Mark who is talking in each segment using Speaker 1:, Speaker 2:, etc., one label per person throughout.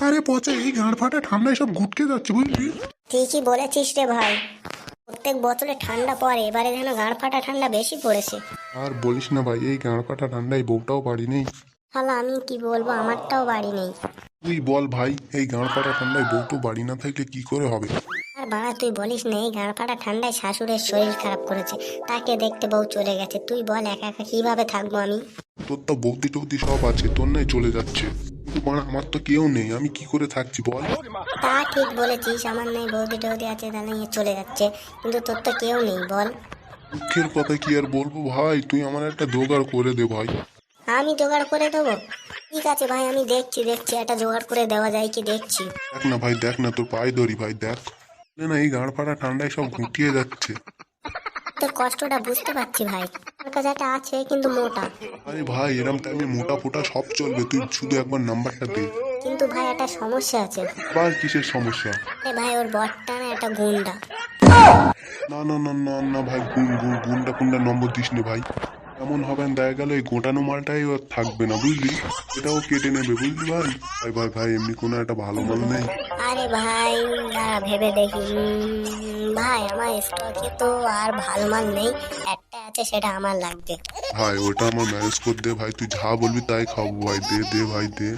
Speaker 1: আরে পচা, এই গাঁড় ফাটা ঠান্ডায় সব গুটকে যাচ্ছে বুঝলি।
Speaker 2: ঠিকই বলেছিস রে ভাই, প্রত্যেক বোতলে ঠান্ডা পড়ে, এবারে যেন গাঁড় ফাটা ঠান্ডা বেশি পড়েছে।
Speaker 1: আর বলিস না ভাই, এই গাঁড় ফাটা ঠান্ডায় বউটাও বাড়ি নেই।
Speaker 2: শালা আমি কি বলবো, আমারটাও বাড়ি নেই।
Speaker 1: তুই বল ভাই, এই গাঁড় ফাটা ঠান্ডায় বউটো বাড়ি না থাকলে কি করে হবে?
Speaker 2: আর বাড়া তুই বলিস না, এই গাঁড় ফাটা ঠান্ডায় শাশুড়ের শরীর খারাপ করেছে, তাকে দেখতে বউ চলে গেছে। তুই বল একা একা কিভাবে থাকবো আমি?
Speaker 1: তোর তো বৌদি টৌদি সব আছে, তোর নাই চলে যাচ্ছে, কিন্তু মানে আমার তো কেউ নেই, আমি কি করে থাকছি বল?
Speaker 2: তা ঠিক বলেছিস, আমার নেই, বৌদি টৌদি আছে, তাহলে নিয়ে চলে যাচ্ছে, কিন্তু তোর তো কেউ নেই বল।
Speaker 1: দুঃখের কথা কি আর বলবো ভাই, তুই আমার একটা জোগাড় করে দে ভাই।
Speaker 2: আমি জোগাড় করে দেবো? ঠিক আছে ভাই, আমি দেখছি একটা জোগাড় করে দেওয়া যায় কি দেখছি।
Speaker 1: দেখ না ভাই, দেখ না, তোর পায়ে ধরি ভাই, দেখ না, এই গাঁড় ফাটা ঠান্ডায় সব ঘুটিয়ে যাচ্ছে।
Speaker 2: তোর কষ্টটা বুঝতে পারছি ভাই, আমার কাছে একটা আছে কিন্তু মোটা।
Speaker 1: আরে ভাই, এরম টাইমে মোটা ফোটা সব চলবে, তুই শুধু একবার নাম্বারটা দে।
Speaker 2: কিন্তু ভাই একটা সমস্যা আছে।
Speaker 1: আবার কিসের সমস্যা?
Speaker 2: আরে ভাই, ওর বরটা না একটা গুন্ডা।
Speaker 1: না না না না না ভাই, গুন্ডা কুন্ডা নম্বর দিস নে ভাই। এমন হবে না, দেখা গেল এই গোটানো মালটাই ওর থাকবে না বুঝলি, এটাও কেটে নেবে বুঝলি ভাই। ভাই ভাই ভাই, এমনি কোনো একটা ভালো মাল নেই?
Speaker 2: আরে ভাই দাঁড়া ভেবে দেখি, ভাই আমার স্টকে তো আর ভালো মাল নেই, একটা আছে, সেটা আমার লাগবে।
Speaker 1: ভাই ওটা আমার ম্যানেজ করে দে ভাই, তুই যা বলবি তাই খাবো ভাই, দে দে ভাই দে।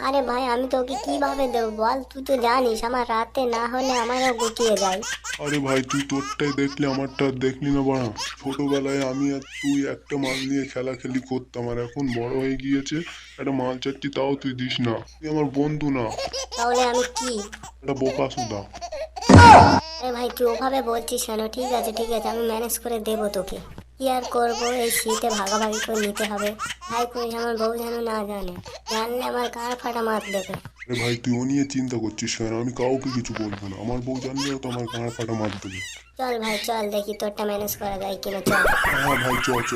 Speaker 2: আরে ভাই আমি তোকে কিভাবে দেবো বল, তুই তো জানিস আমার রাতে না হলে আমারও গুটিয়ে যায়।
Speaker 1: আরে ভাই, তুই তোরটাই দেখলি, আমারটা দেখলি না বাড়া। ছোটবেলায় আমি আর তুই একটা মাল নিয়ে খেলাখেলি করতাম, আর এখন বড় হয়ে গিয়েছে একটা মাল চাচ্ছি, তাও তুই দিস না। তুই আমার বন্ধু না,
Speaker 2: তাহলে আমি কি?
Speaker 1: একটা বোকা সুদা।
Speaker 2: আরে ভাই তুই ওভাবে বলছিস কেন? ঠিক আছে ঠিক আছে, আমি ম্যানেজ করে দেবো তোকে। কি আর করবো, এই শীতে ভাগাভাগি করে নিতে হবে। ভাই করিস, আমার বউ যেন না জানে, জানলে আমার গাঁড় ফাটা মার দেবে।
Speaker 1: আরে ভাই, তুই ও নিয়ে চিন্তা করছিস কেন? আমি কাউকে কিছু বলবো না, আমার বউ জানলেও তো আমার গাঁড় ফাটা মার দেবে।
Speaker 2: চল ভাই চল, দেখি তোরটা ম্যানেজ করা যায় কিনা, চল।
Speaker 1: হ্যাঁ ভাই, চ চ।